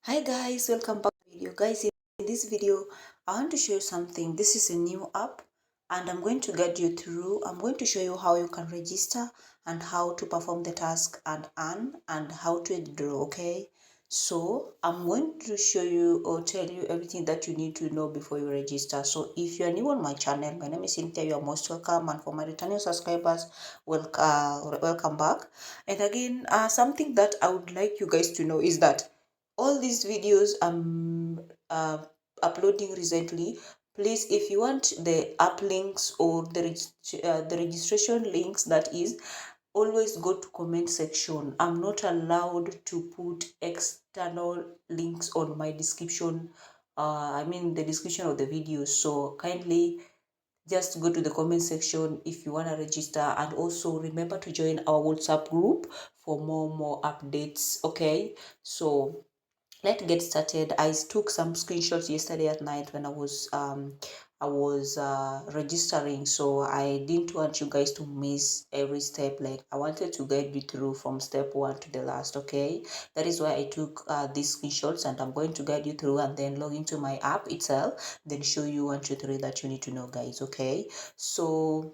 Hi guys, welcome back to the video. Guys, in this video, I want to show you something. This is a new app and I'm going to guide you through. I'm going to show you how you can register and how to perform the task and earn and how to withdraw, okay? So I'm going to show you or tell you everything that you need to know before you register. So if you are new on my channel, my name is Cynthia, you are most welcome, and for my returning subscribers, welcome back. And again, something that I would like you guys to know is that all these videos I'm uploading recently, please, if you want the app links or the registration links, that is, always go to comment section. I'm not allowed to put external links on my description, I mean the description of the video. So kindly just go to the comment section if you want to register, and also remember to join our WhatsApp group for more updates. Okay, so let's get started. I took some screenshots yesterday at night when I was registering, so I didn't want you guys to miss every step. Like, I wanted to guide you through from step one to the last. Okay, that is why I took these screenshots, and I'm going to guide you through and then log into my app itself, then show you 1 2 3 that you need to know, guys. Okay, so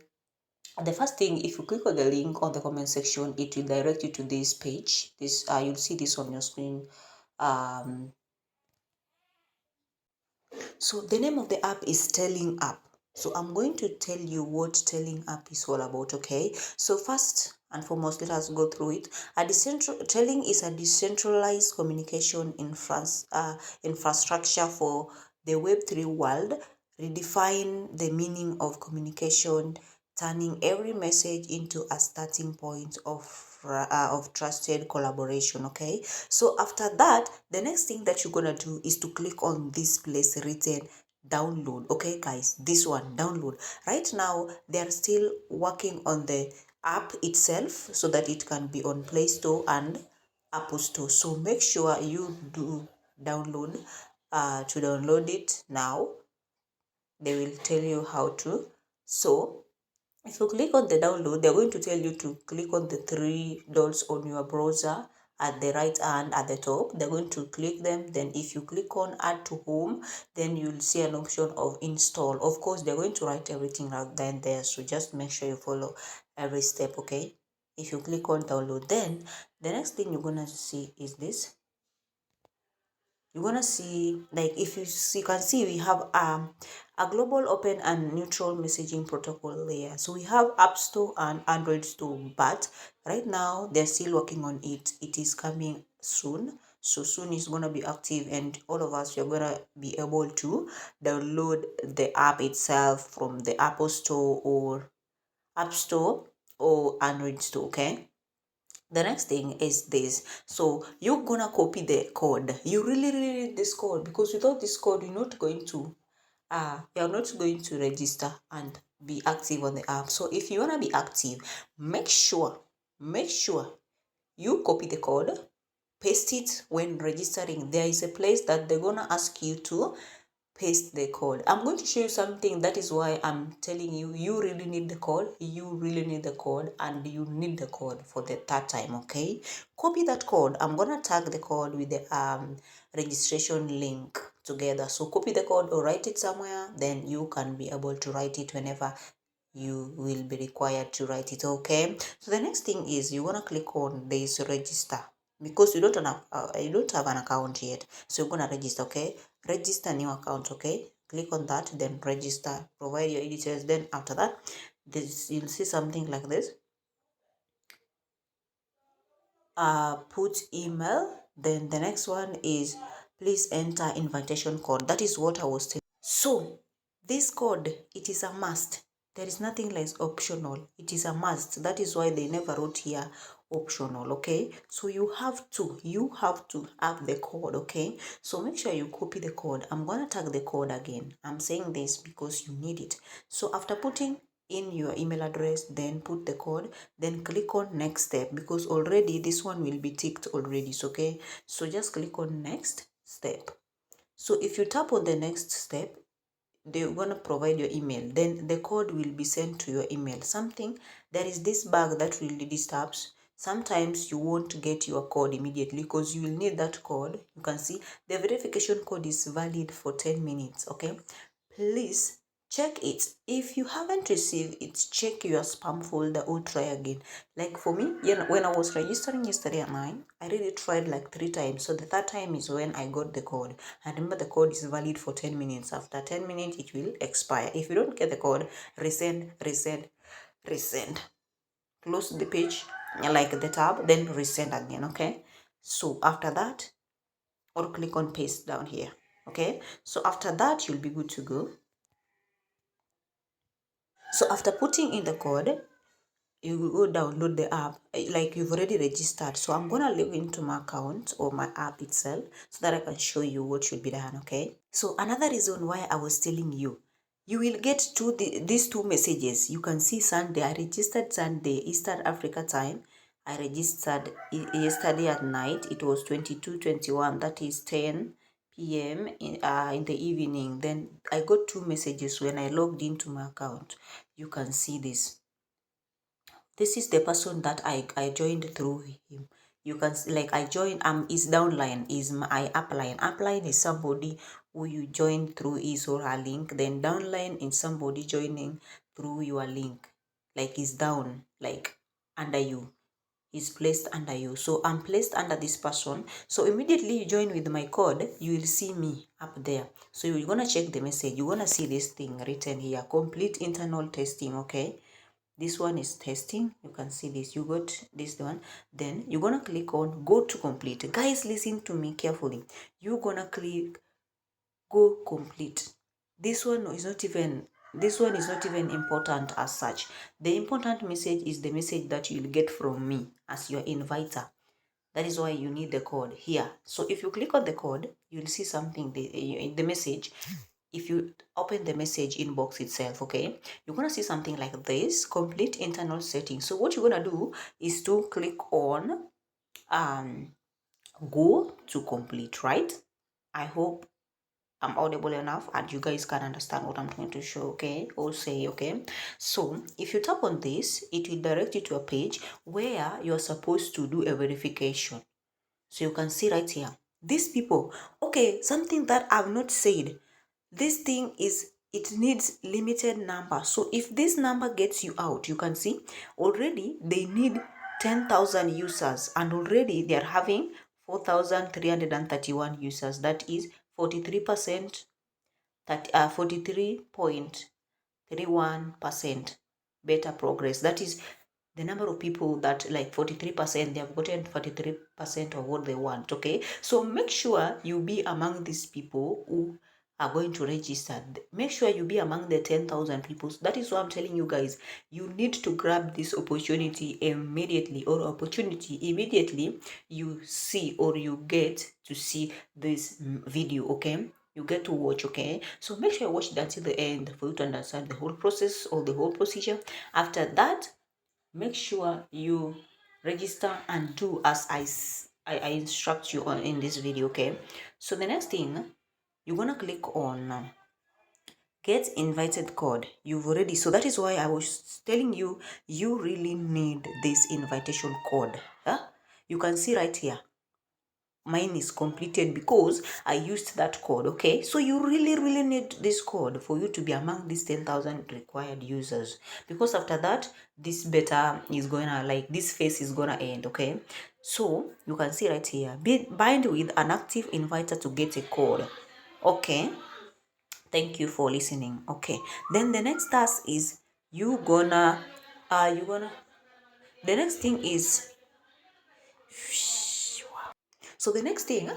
the first thing, if you click on the link on the comment section, it will direct you to this page. This you'll see this on your screen. So the name of the app is Telling App. So I'm going to tell you what Telling App is all about, okay? So first and foremost, let us go through it. Telling is a decentralized communication infrastructure for the Web3 world. Redefine the meaning of communication, turning every message into a starting point of trusted collaboration. Okay, so after that, the next thing that you're gonna do is to click on this place written download. Okay guys, this one, download. Right now they are still working on the app itself so that it can be on Play Store and Apple Store. So make sure you do download. To download it now, they will tell you how to. So if you click on the download, they're going to tell you to click on the three dots on your browser at the right hand at the top. They're going to click them. Then if you click on add to home, then you'll see an option of install. Of course, they're going to write everything right then there, so just make sure you follow every step. Okay, if you click on download, then the next thing you're gonna see is this. You're gonna see, like, if you can see, we have a global open and neutral messaging protocol layer. So we have App Store and Android Store, but right now they're still working on it. It is coming soon. So soon it's gonna be active, and all of us are gonna be able to download the app itself from the Apple Store or App Store or Android Store. Okay, the next thing is this. So you're gonna copy the code. You really need this code, because without this code you're not going to register and be active on the app. So if you want to be active, make sure you copy the code, paste it. When registering, there is a place that they're gonna ask you to paste the code. I'm going to show you something. That is why I'm telling you, you really need the code. You really need the code, and you need the code for the third time. Okay, copy that code. I'm gonna tag the code with the registration link together. So copy the code or write it somewhere, then you can be able to write it whenever you will be required to write it. Okay, so the next thing is you want to click on this register, because you don't have an account yet. So you're gonna register. Okay, register new account. Okay, click on that, then register, provide your details. Then after that, this, you'll see something like this. Put email. Then the next one is please enter invitation code. That is what I was telling. So this code, it is a must. There is nothing less optional. It is a must. That is why they never wrote here optional. Okay, so you have to have the code. Okay, so make sure you copy the code. I'm gonna tag the code again. I'm saying this because you need it. So after putting in your email address, then put the code, then click on next step, because already this one will be ticked already. So okay, so just click on next step. So if you tap on the next step, they're going to provide your email, then the code will be sent to your email. There is this bug that really disturbs. sometimes you won't get your code immediately because you will need that code. You can see the verification code is valid for 10 minutes. Okay, please check it. If you haven't received it, check your spam folder or try again. Like for me, when I was registering yesterday at 9, I really tried like 3 times. So the third time is when I got the code. And remember, the code is valid for 10 minutes. After 10 minutes it will expire. If you don't get the code, resend, close the page, like the tab, then resend again. Okay, so after that, or click on paste down here. Okay, so after that you'll be good to go. So after putting in the code, you will go download the app like you've already registered. So I'm gonna log into my account or my app itself so that I can show you what should be done. Okay, so another reason why I was telling you, you will get these two messages. You can see Sunday, I registered Sunday Eastern Africa time. I registered yesterday at night. It was 22:21, that is 10 p.m. In the evening. Then I got two messages when I logged into my account. You can see this. This is the person that I joined through him. You can see, like, I joined, his downline is my upline. Upline is somebody who you join through his or her link. Then downline is somebody joining through your link. Like, is down, like under you. Is placed under you. So I'm placed under this person. So immediately you join with my code, you will see me up there. So you're gonna check the message. You're gonna see this thing written here, complete internal testing. Okay, this one is testing. You can see this. You got this one. Then you're gonna click on go to complete. Guys, listen to me carefully. You're gonna click go complete. This one is not even important as such. The important message is the message that you'll get from me as your inviter. That is why you need the code here. So if you click on the code, you'll see something, the message. If you open the message inbox itself, okay, you're gonna see something like this, complete internal settings. So what you're gonna do is to click on go to complete, right? I hope I'm audible enough and you guys can understand what I'm trying to show, okay, or say. Okay, so if you tap on this, it will direct you to a page where you're supposed to do a verification. So you can see right here, these people. Okay, something that I've not said, this thing is, it needs limited number. So if this number gets you out, you can see already they need 10,000 users and already they are having 4,331 users. That is 43%, 43.31% better progress. That is the number of people that, like, 43%, they have gotten 43% of what they want. Okay, so make sure you be among these people who are going to register. Make sure you be among the 10,000 people. That is what I'm telling you guys. You need to grab this opportunity immediately, or opportunity immediately you see, or you get to see this video. Okay, you get to watch. Okay, so make sure you watch it until the end for you to understand the whole process or the whole procedure. After that, make sure you register and do as I instruct you on in this video. Okay, so the next thing, you're gonna click on get invited code. You've already, so that is why I was telling you, you really need this invitation code. You can see right here, mine is completed because I used that code. Okay, so you really need this code for you to be among these 10,000 required users, because after that, this beta is gonna, like, this phase is gonna end. Okay, so you can see right here, bind with an active inviter to get a code. Okay, thank you for listening. Okay, then the next task is you gonna the next thing is, so the next thing,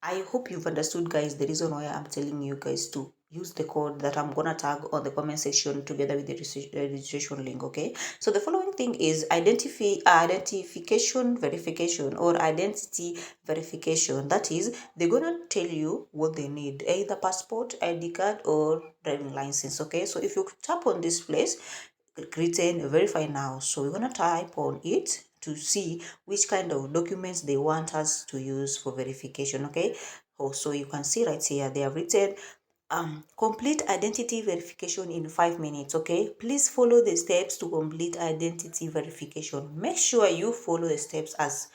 I hope you've understood, guys, the reason why I'm telling you guys to use the code that I'm gonna tag on the comment section together with the registration link. Okay, so the following thing is identification verification or identity verification. That is, they're gonna tell you what they need, either passport, ID card, or driving license. Okay, so if you tap on this place written verify now, so we're gonna type on it to see which kind of documents they want us to use for verification. Okay, so you can see right here they have written Complete identity verification in 5 minutes. Okay, please follow the steps to complete identity verification. Make sure you follow the steps as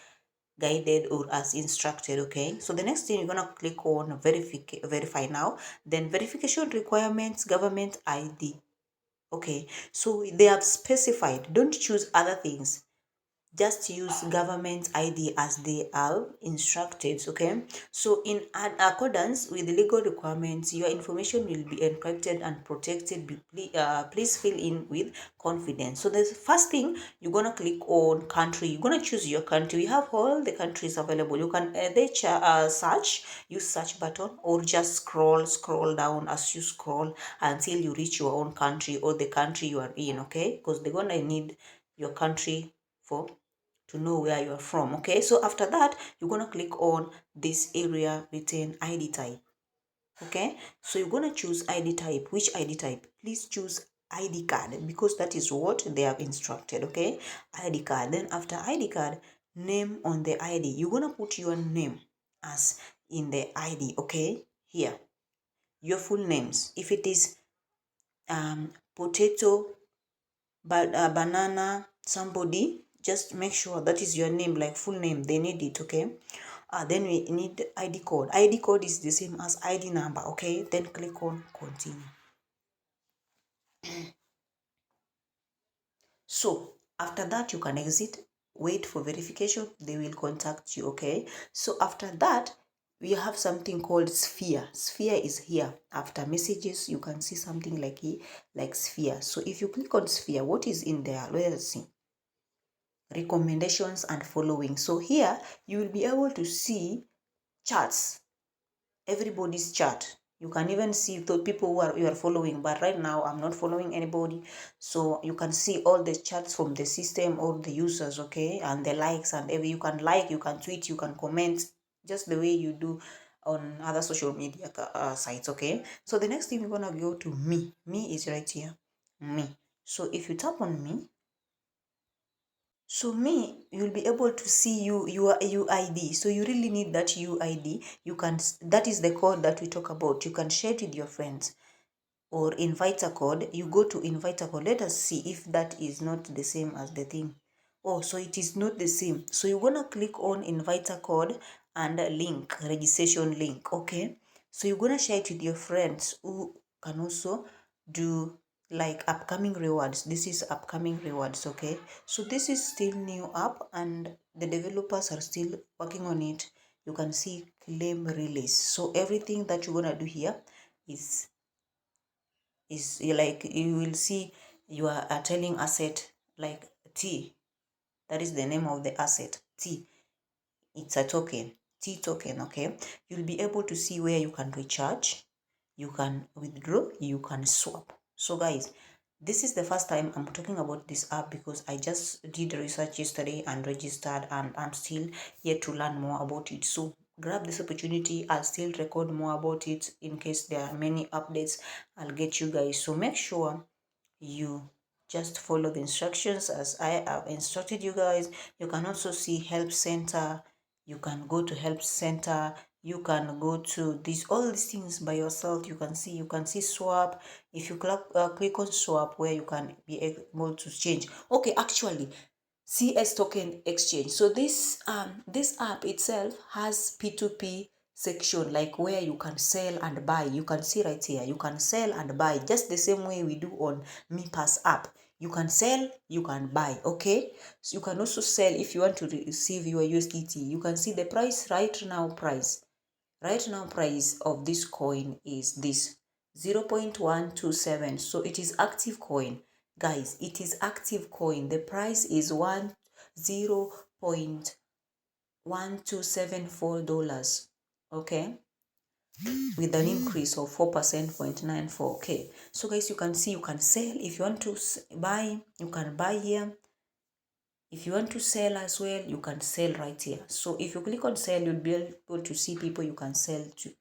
guided or as instructed. Okay, so the next thing you're gonna click on verify now, then verification requirements, government ID. Okay, so they have specified, don't choose other things, just use government ID as they are instructed. Okay, so in accordance with the legal requirements, your information will be encrypted and protected. Please fill in with confidence. So the first thing, you're gonna click on country. You're gonna choose your country. We have all the countries available. You can search, use search button, or just scroll down as you scroll until you reach your own country or the country you are in. Okay, because they're gonna need your country for to know where you are from. Okay, so after that, you're gonna click on this area written ID type. Okay, so you're gonna choose ID type. Which ID type? Please choose ID card, because that is what they have instructed. Okay, ID card. Then after ID card, name on the ID, you're gonna put your name as in the ID. Okay, here your full names. If it is potato, but banana somebody, just make sure that is your name, like full name, they need it. Okay, then we need ID code. ID code is the same as ID number. Okay, then click on continue. So after that, you can exit, wait for verification, they will contact you. Okay, so after that, we have something called sphere. Sphere is here after messages. You can see something like sphere. So if you click on sphere, what is in there? Let's see. Recommendations and following. So here you will be able to see charts, everybody's chart. You can even see the people who you are following, but right now I'm not following anybody. So you can see all the charts from the system or the users. Okay, and the likes and every, you can like, you can tweet, you can comment, just the way you do on other social media sites. Okay, so the next thing we're gonna go to me. Me is right here, me. So if you tap on me, so me, you'll be able to see your UID. So you really need that UID. You can, that is the code that we talk about. You can share it with your friends or invite a code. You go to invite a code. Let us see if that is not the same as the thing. Oh, so it is not the same. So you're gonna click on invite a code and a link, registration link. Okay. So you're gonna share it with your friends who can also do like upcoming rewards. This is upcoming rewards. Okay, so this is still new app and the developers are still working on it. You can see claim release. So everything that you're gonna do here is like, you will see you are telling asset like T. That is the name of the asset, T. It's a token, T token. Okay, you'll be able to see where you can recharge, you can withdraw, you can swap. So guys, this is the first time I'm talking about this app because I just did research yesterday and registered, and I'm still yet to learn more about it. So grab this opportunity. I'll still record more about it in case there are many updates. I'll get you guys. So make sure you just follow the instructions as I have instructed you guys. You can also see help center. You can go to help center. You can go to this, all these things by yourself. You can see swap. If you click on swap, where you can be able to change. Okay, actually, CS token exchange. So this app itself has P2P section, like where you can sell and buy. You can see right here, you can sell and buy just the same way we do on MiPass app. You can sell, you can buy. Okay, so you can also sell if you want to receive your USDT. You can see the price right now. Right now price of this coin is this 0.127. So it is active coin, guys. It is active coin. The price is $0.1274. Okay, with an increase of 4%.94. Okay, so guys, you can see you can sell. If you want to buy, you can buy here. If you want to sell as well, you can sell right here. So if you click on sell, you'll be able to see people you can sell to,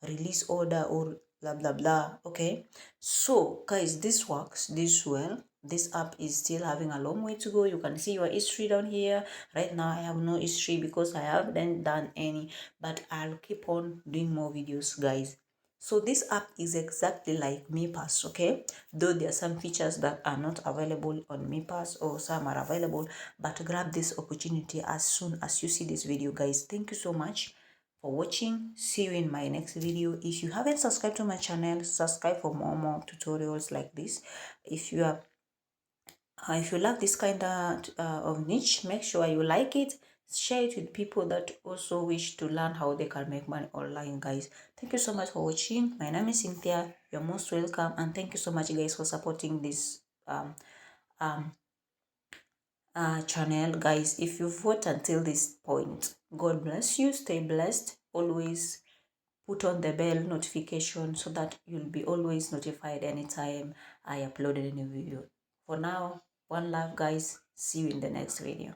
release order, or blah blah blah. Okay, so guys, this works this well. This app is still having a long way to go. You can see your history down here. Right now I have no history because I haven't done any, but I'll keep on doing more videos, guys. So this app is exactly like MePass, okay? Though there are some features that are not available on MePass or some are available, but grab this opportunity as soon as you see this video, guys. Thank you so much for watching. See you in my next video. If you haven't subscribed to my channel, subscribe for more tutorials like this. If you love this kind of niche, make sure you like it, share it with people that also wish to learn how they can make money online, guys. Thank you so much for watching. My name is Cynthia. You're most welcome, and thank you so much, guys, for supporting this um channel, guys. If you've watched until this point, God bless you. Stay blessed. Always put on the bell notification so that you'll be always notified anytime I upload a new video. For now, one love, guys. See you in the next video.